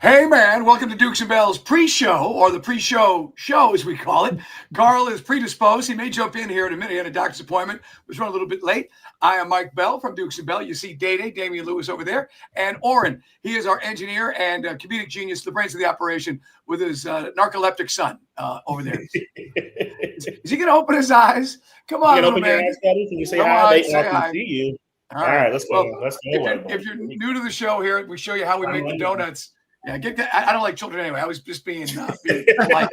Hey, man, welcome to Dukes and Bells pre-show, or the pre-show show, as we call it. Carl is predisposed. He may jump in here in a minute. He had a doctor's appointment. Was running a little bit late. I am Mike Bell from Dukes and Bell. You see Damian Lewis over there. And Orin, he is our engineer and comedic genius, the brains of the operation, with his narcoleptic son over there. Is he going to open his eyes? Come on, little man. Can you say hi? They can see you. All right, let's go. Let's go. If you're new to the show here, we show you how we make the donuts. Yeah, I don't like children anyway. I was just being polite.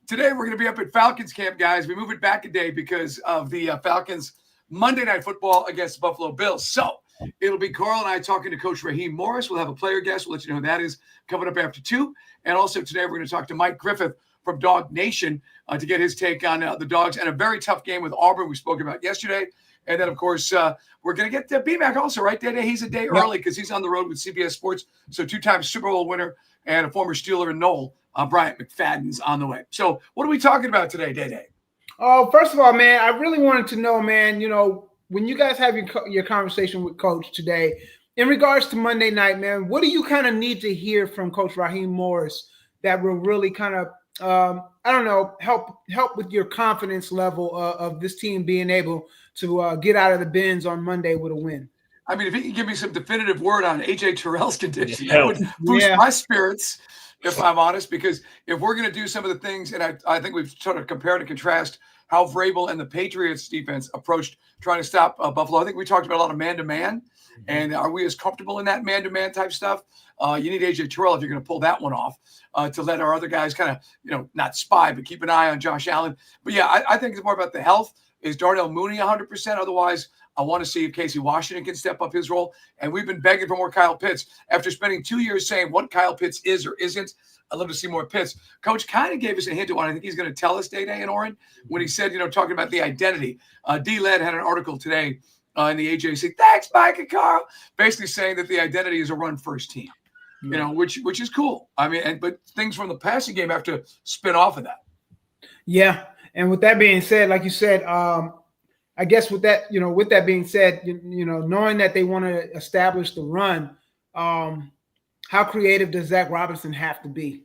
Today, we're going to be up at Falcons camp, guys. We move it back a day because of the Falcons Monday Night Football against the Buffalo Bills. So it'll be Carl and I talking to Coach Raheem Morris. We'll have a player guest. We'll let you know who that is coming up after 2. And also today, we're going to talk to Mike Griffith from Dog Nation to get his take on the Dogs and a very tough game with Auburn we spoke about yesterday. And then, of course, we're going to get to B-Mac also, right, Dede? He's a day early because he's on the road with CBS Sports. So 2-time Super Bowl winner and a former Steeler and Knoll, Brian McFadden's on the way. So what are we talking about today, Dede? Oh, first of all, man, I really wanted to know, man, when you guys have your conversation with Coach today, in regards to Monday night, man, what do you kind of need to hear from Coach Raheem Morris that will really kind of, help with your confidence level of this team being able to get out of the bins on Monday with a win? I mean, if he can give me some definitive word on AJ Terrell's condition, that would boost my spirits, if I'm honest, because if we're going to do some of the things, and I think we've sort of compared and contrast how Vrabel and the Patriots defense approached trying to stop Buffalo. I think we talked about a lot of man-to-man, and are we as comfortable in that man-to-man type stuff? You need AJ Terrell if you're going to pull that one off to let our other guys kind of, not spy, but keep an eye on Josh Allen. But yeah, I think it's more about the health. Is Darnell Mooney 100%? Otherwise, I want to see if Casey Washington can step up his role. And we've been begging for more Kyle Pitts. After spending 2 years saying what Kyle Pitts is or isn't, I'd love to see more Pitts. Coach kind of gave us a hint of what I think he's going to tell us, Day and Orin, when he said, talking about the identity. D-Led had an article today in the AJC. Thanks, Mike and Carl. Basically saying that the identity is a run-first team, which is cool. I mean, but things from the passing game have to spin off of that. Yeah. And with that being said, like you said, I guess with that being said, knowing that they want to establish the run, how creative does Zach Robinson have to be?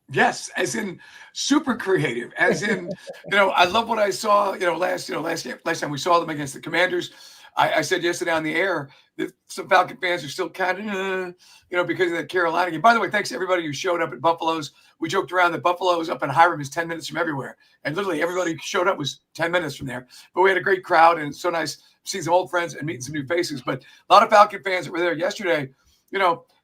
Yes, as in super creative, as in, I love what I saw, last time we saw them against the Commanders. I said yesterday on the air that some Falcon fans are still kind of, because of that Carolina game. By the way, thanks to everybody who showed up at Buffalo's. We joked around that Buffalo's up in Hiram is 10 minutes from everywhere. And literally everybody who showed up was 10 minutes from there. But we had a great crowd, and it's so nice seeing some old friends and meeting some new faces. But a lot of Falcon fans that were there yesterday,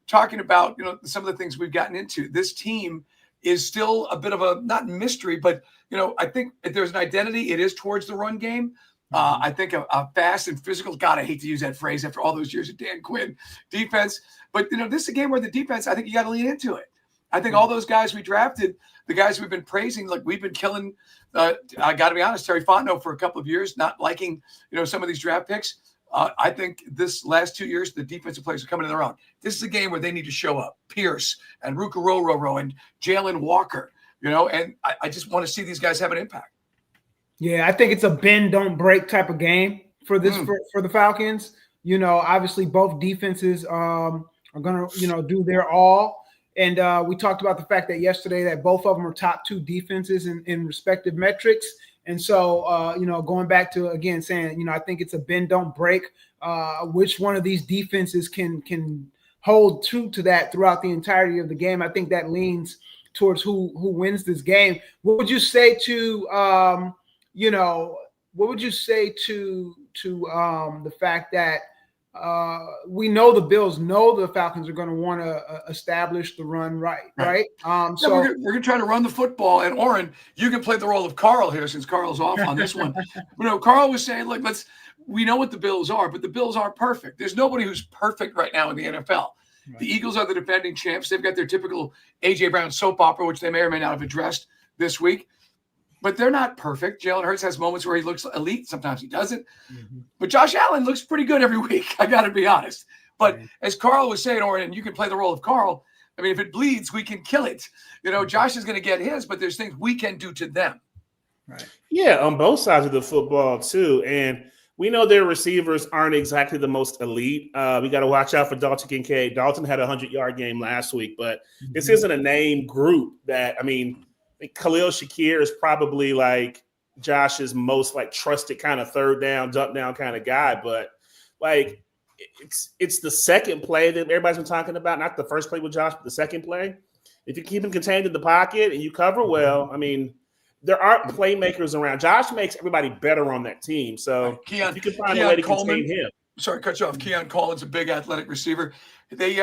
talking about, some of the things we've gotten into. This team is still a bit of a, not mystery, but, I think if there's an identity, it is towards the run game. I think a fast and physical, God, I hate to use that phrase after all those years of Dan Quinn defense. But, this is a game where the defense, I think you got to lean into it. I think all those guys we drafted, the guys we've been praising, like we've been killing, I got to be honest, Terry Fontenot for a couple of years, not liking, some of these draft picks. I think this last 2 years, the defensive players are coming to their own. This is a game where they need to show up. Pierce and Rukarororo and Jalen Walker, and I just want to see these guys have an impact. Yeah, I think it's a bend, don't break type of game for this for the Falcons. Obviously both defenses are going to, do their all. And we talked about the fact that yesterday that both of them are top 2 defenses in respective metrics. And so, going back to, again, saying, I think it's a bend, don't break. Which one of these defenses can hold true to that throughout the entirety of the game? I think that leans towards who wins this game. What would you say to, the fact that we know the Bills know the Falcons are going to want to establish the run right? So we're going to try to run the football. And Orin, you can play the role of Carl here since Carl's off on this one. Carl was saying, look, we know what the Bills are, but the Bills aren't perfect. There's nobody who's perfect right now in the NFL. Right. The Eagles are the defending champs. They've got their typical A.J. Brown soap opera, which they may or may not have addressed this week. But they're not perfect. Jalen Hurts has moments where he looks elite. Sometimes he doesn't. Mm-hmm. But Josh Allen looks pretty good every week. I got to be honest. But as Carl was saying, Orin, and you can play the role of Carl, I mean, if it bleeds, we can kill it. Josh is going to get his, but there's things we can do to them. Right. Yeah, on both sides of the football, too. And We know their receivers aren't exactly the most elite. We got to watch out for Dalton Kincaid. Dalton had a 100-yard game last week, but this isn't a name group that, I mean, Khalil Shakir is probably like Josh's most like trusted kind of third down, dump down kind of guy. But like it's the second play that everybody's been talking about, not the first play with Josh, but the second play. If you keep him contained in the pocket and you cover well, I mean, there aren't playmakers around. Josh makes everybody better on that team. So if you can find a way to contain him. Sorry, cut you off. Keon Coleman's a big athletic receiver. They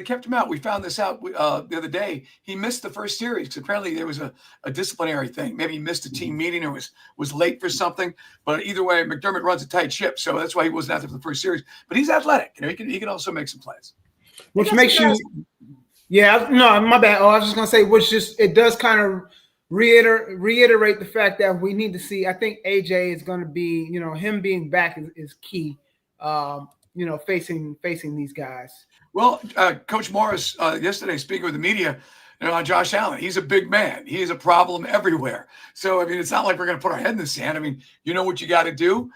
kept him out. We found this out the other day. He missed the first series because apparently there was a disciplinary thing. Maybe he missed a team meeting or was late for something. But either way, McDermott runs a tight ship, so that's why he wasn't out there for the first series. But he's athletic. You know, he can also make some plays. Which makes you, yeah. No, my bad. Oh, I was just gonna say, it does kind of reiterate the fact that we need to see. I think AJ is going to be, you know, him being back is key. You know, facing these guys. Well, Coach Morris yesterday speaking with the media, you know, on Josh Allen, he's a big man. He is a problem everywhere. So I mean, it's not like we're going to put our head in the sand. I mean, you know what you got to do.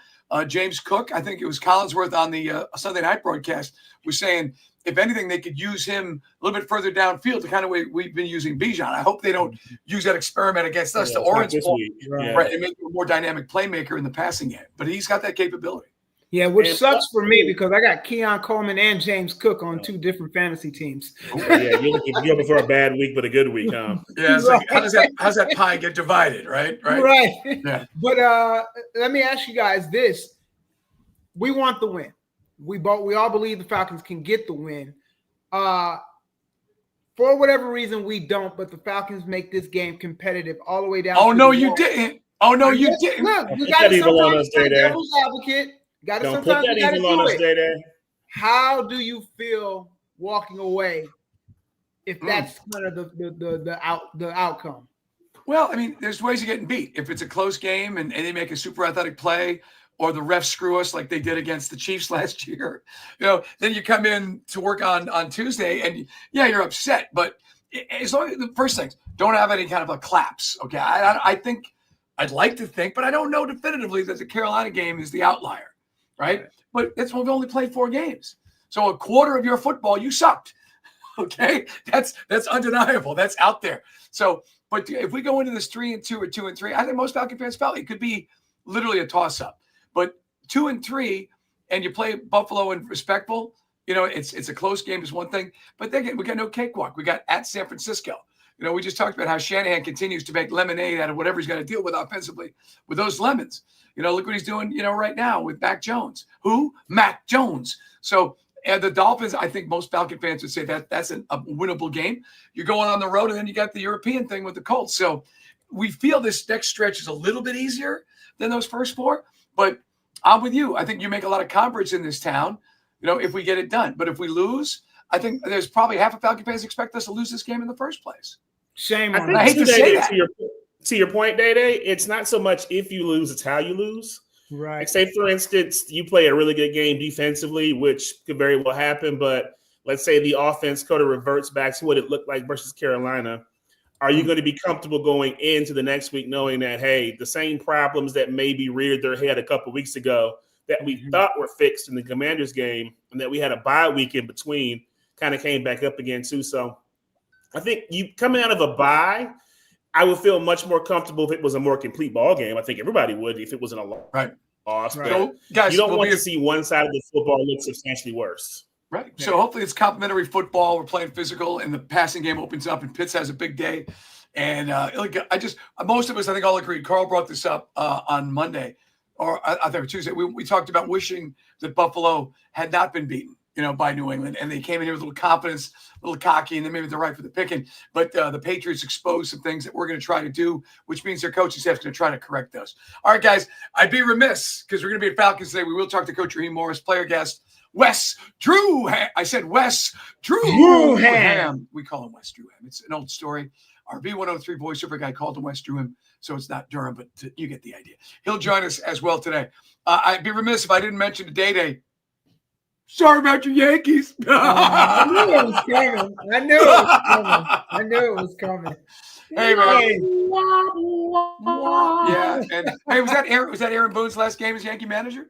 James Cook, I think it was Collinsworth on the Sunday night broadcast, was saying, if anything, they could use him a little bit further downfield, the kind of way we've been using Bijan. I hope they don't use that experiment against us to Orange Bowl, right, and make him a more dynamic playmaker in the passing game. But he's got that capability. Yeah, which sucks for me because I got Keon Coleman and James Cook on two different fantasy teams. Yeah, you're looking for a bad week, but a good week, huh? Yeah, it's like, how's that pie get divided, right? Right. Yeah. But let me ask you guys this: we want the win. We all believe the Falcons can get the win. For whatever reason, we don't. But the Falcons make this game competitive all the way down. Oh no, you didn't. Oh no, you didn't. Look, we got to sometimes play devil's advocate. Don't put that evil on us, Day. How do you feel walking away if that's kind of the outcome? Well, I mean, there's ways of getting beat. If it's a close game and they make a super athletic play, or the refs screw us like they did against the Chiefs last year, you know, then you come in to work on Tuesday and you're upset. But as long as the first things don't have any kind of a collapse. Okay, I think I'd like to think, but I don't know definitively that the Carolina game is the outlier. Right? But that's when we only played 4 games. So a quarter of your football, you sucked. Okay? That's undeniable. That's out there. So, but if we go into this 3-2 or 2-3, I think most Falcon fans felt it could be literally a toss-up. But 2-3, and you play Buffalo and respectful, you know, it's a close game is one thing. But then we got no cakewalk. We got at San Francisco. You know, we just talked about how Shanahan continues to make lemonade out of whatever he's got to deal with offensively with those lemons. You know, look what he's doing, you know, right now with Mac Jones. Who? Mac Jones. So the Dolphins, I think most Falcon fans would say that's a winnable game. You're going on the road, and then you got the European thing with the Colts. So we feel this next stretch is a little bit easier than those first 4. But I'm with you. I think you make a lot of converts in this town, you know, if we get it done. But if we lose, I think there's probably half of Falcon fans expect us to lose this game in the first place. Shame on I hate to say that. To your point, Day, it's not so much if you lose, it's how you lose. Right. Like say, for instance, you play a really good game defensively, which could very well happen, but let's say the offense kind of reverts back to what it looked like versus Carolina. Are you going to be comfortable going into the next week knowing that, hey, the same problems that maybe reared their head a couple of weeks ago that we thought were fixed in the Commanders game and that we had a bye week in between kind of came back up again too. So I think you coming out of a bye, I would feel much more comfortable if it was a more complete ball game. I think everybody would if it wasn't a loss. Right. But so, guys, you don't want to see one side of the football look substantially worse. Right. So hopefully it's complimentary football. We're playing physical, and the passing game opens up, and Pitts has a big day. And most of us, I think, all agreed. Carl brought this up on Monday, or I think Tuesday. We talked about wishing that Buffalo had not been beaten, you know, by New England, and they came in here with a little confidence, a little cocky, and then maybe they're right for the picking. But the Patriots exposed some things that we're going to try to do, which means their coaching staff's going to try to correct those. All right, guys, I'd be remiss because we're going to be at Falcons today. We will talk to Coach Raheem Morris, player guest Wes Drewham. I said Wes Drewham. We call him Wes Drewham. It's an old story. Our B103 voiceover guy called him Wes Drewham, so it's not Durham, but you get the idea. He'll join us as well today. I'd be remiss if I didn't mention the Day. Sorry about your Yankees. I knew it was coming. Hey, man. Yeah. And hey, was that Aaron Boone's last game as Yankee manager?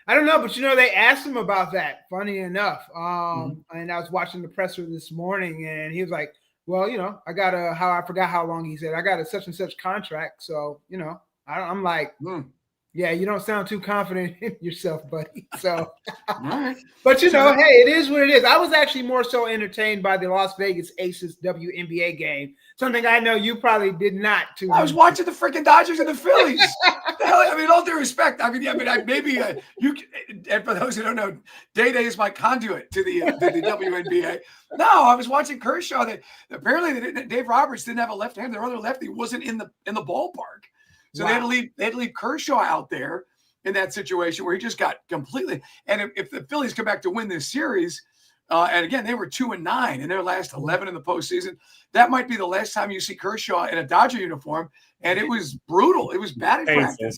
I don't know, but they asked him about that. Funny enough, and I was watching the presser this morning, and he was like, "Well, I got I forgot how long he said. I got a such and such contract, so I'm like." Yeah, you don't sound too confident in yourself, buddy. So, right. But hey, it is what it is. I was actually more so entertained by the Las Vegas Aces WNBA game. Something I know you probably did not. Too. I was watching the freaking Dodgers and the Phillies. The hell, I mean, all due respect. I mean, maybe you. And for those who don't know, Day is my conduit to the WNBA. No, I was watching Kershaw. That apparently Dave Roberts didn't have a left hand. Their other lefty wasn't in the ballpark. So they had to leave Kershaw out there in that situation where he just got completely. And if the Phillies come back to win this series, and again they were 2-9 in their last 11 in the postseason, that might be the last time you see Kershaw in a Dodger uniform. And it was brutal. It was bad in practice.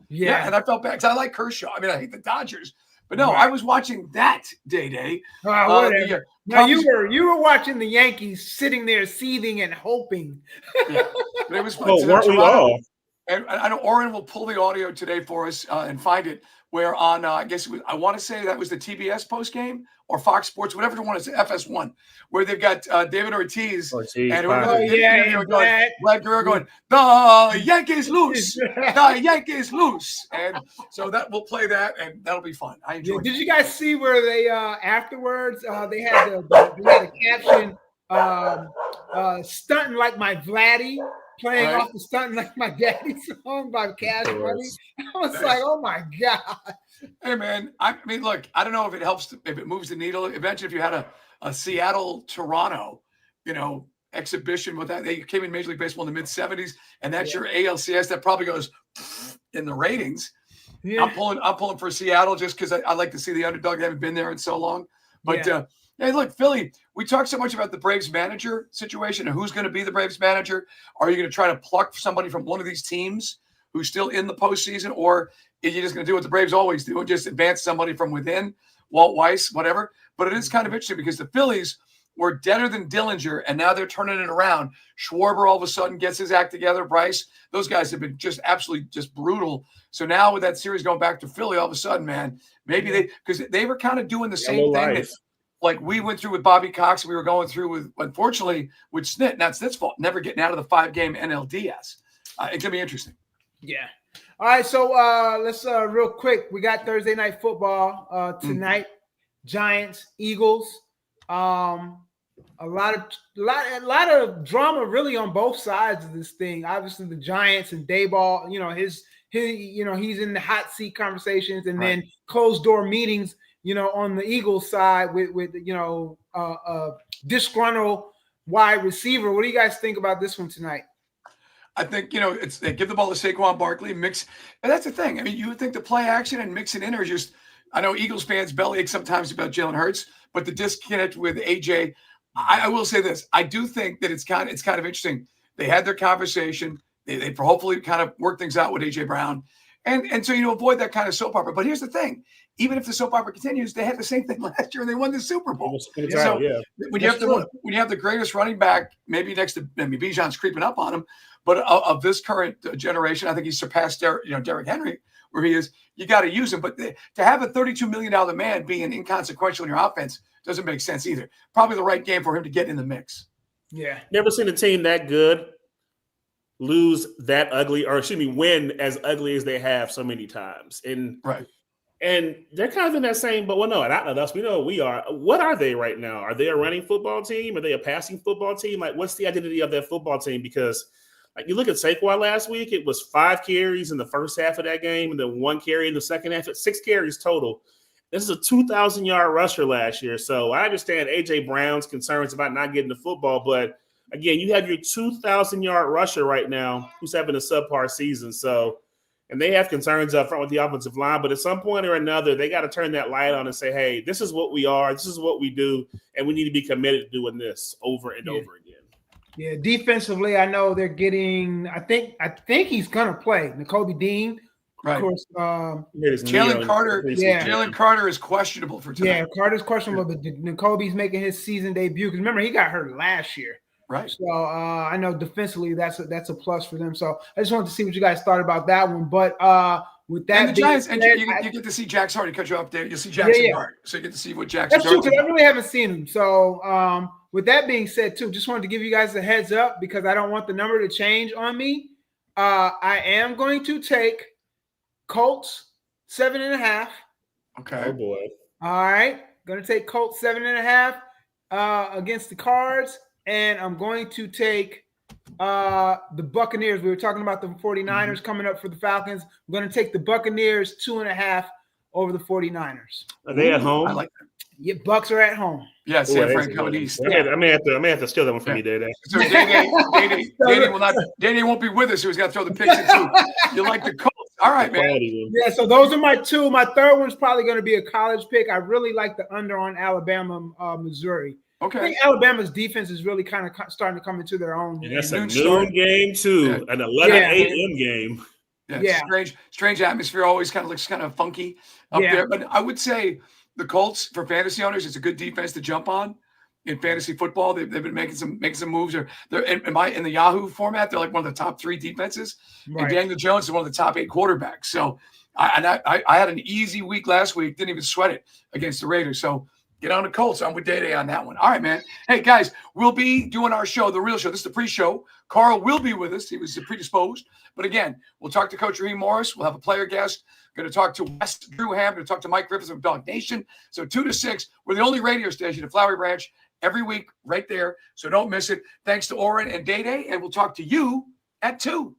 Yeah, and I felt bad because I like Kershaw. I mean, I hate the Dodgers, but no, I was watching that Day. Whatever. No, you were watching the Yankees sitting there seething and hoping. Yeah, but it was fun. Oh, weren't we all? And I know Orin will pull the audio today for us and find it. Where on, I guess I want to say that was the TBS post game or Fox Sports, whatever one is, FS1, where they've got David Ortiz and Vlad Guerrero going, the Yankees loose, the Yankees loose, and so that we'll play that and that'll be fun. I enjoyed. Did you guys see where they afterwards they had a caption stunting like my Vladdy. Playing off the Stunting Like My Daddy song by Cash Money. I was like, oh my God. Hey man, I mean, look, I don't know if it helps, if it moves the needle. Imagine if you had a Seattle-Toronto, exhibition with that. They came in Major League Baseball in the mid-70s, and that's your ALCS. That probably goes in the ratings. Yeah. I'm pulling for Seattle just because I like to see the underdog. They haven't been there in so long. But hey, look, Philly, we talk so much about the Braves manager situation and who's going to be the Braves manager. Are you going to try to pluck somebody from one of these teams who's still in the postseason, or are you just going to do what the Braves always do and just advance somebody from within, Walt Weiss, whatever? But it is kind of interesting because the Phillies were deader than Dillinger, and now they're turning it around. Schwarber all of a sudden gets his act together. Bryce, those guys have been just absolutely just brutal. So now with that series going back to Philly, all of a sudden, man, maybe because they were kind of doing the same thing like we went through with Bobby Cox, and we were going through with, unfortunately, with Snit. Not Snit's fault, never getting out of the 5-game NLDS. It's going to be interesting. Yeah. All right, so let's real quick. We got Thursday night football tonight. Giants, Eagles. A lot of drama really on both sides of this thing. Obviously, the Giants and Dayball, he's in the hot seat conversations, and then closed door meetings. On the Eagles side with disgruntled wide receiver. What do you guys think about this one tonight? I think, they give the ball to Saquon Barkley, mix. And that's the thing. I mean, you would think the play action and mixing in are just, I know Eagles fans bellyache sometimes about Jalen Hurts, but the disconnect with AJ, I will say this. I do think that it's kind of interesting. They had their conversation. They hopefully kind of work things out with AJ Brown. And so avoid that kind of soap opera. But here's the thing. Even if the soap opera continues, they had the same thing last year and they won the Super Bowl. When you have the greatest running back, maybe next to Bijan's creeping up on him, but of this current generation, I think he's surpassed Derrick Henry where he is. You got to use him. But to have a $32 million man being inconsequential in your offense doesn't make sense either. Probably the right game for him to get in the mix. Yeah. Never seen a team that good lose that ugly, or win as ugly as they have so many times. And they're kind of in that same, but not us. We know we are. What are they right now? Are they a running football team? Are they a passing football team? Like, what's the identity of that football team? Because like you look at Saquon last week, it was 5 carries in the first half of that game, and then 1 carry in the second half. 6 carries total. This is a 2,000-yard rusher last year. So I understand AJ Brown's concerns about not getting the football, but again, you have your 2,000-yard rusher right now who's having a subpar season. So, and they have concerns up front with the offensive line, but at some point or another, they got to turn that light on and say, hey, this is what we are. This is what we do. And we need to be committed to doing this over and over again. Yeah. Defensively, I know they're getting, I think he's going to play Nakobe Dean. Right. Of course, Jalen Carter. Yeah. Jalen Carter is questionable for tonight. Yeah, Carter's questionable, but Nakobe's making his season debut. Because remember, he got hurt last year. Right. So I know defensively that's a plus for them. So I just wanted to see what you guys thought about that one. But With that, and the Giants, and said, you get to see Jack's Hart. He cut you up there. You'll see Jackson Hart, so you get to see what Jackson. That's true, because I really haven't seen him. So, with that being said, too, just wanted to give you guys a heads up because I don't want the number to change on me. I am going to take Colts 7.5. Okay. Oh boy. All right, going to take Colts 7.5 against the Cards, and I'm going to take the Buccaneers. We were talking about the 49ers coming up for the Falcons. I'm going to take the Buccaneers 2.5 over the 49ers. Are they at home? I like that. Yeah, Bucks are at home. Yeah, San Fran coming east. I may have to steal that one from you, Day. So Danny won't be with us, so he's got to throw the picks in too. You like the Colts? All right, man. Yeah, so those are my two. My third one's probably going to be a college pick. I really like the under on Alabama, Missouri. Okay. I think Alabama's defense is really kind of starting to come into their own. And that's a noon game too, an 11 a.m. game. Yeah, strange atmosphere. Always kind of looks kind of funky up there. But I would say the Colts, for fantasy owners, it's a good defense to jump on in fantasy football. They've been making some moves. They're in the Yahoo format. They're like one of the top 3 defenses. Right. And Daniel Jones is one of the top 8 quarterbacks. So I had an easy week last week. Didn't even sweat it against the Raiders. So get on the Colts. I'm with Day on that one. All right, man. Hey, guys, we'll be doing our show, the real show. This is the pre-show. Carl will be with us. He was predisposed. But again, we'll talk to Coach Raheem Morris. We'll have a player guest. Going to talk to West Drewham. Going to talk to Mike Griffith of Dog Nation. So 2 to 6, we're the only radio station at Flowery Branch every week right there. So don't miss it. Thanks to Orin and Day, and we'll talk to you at 2.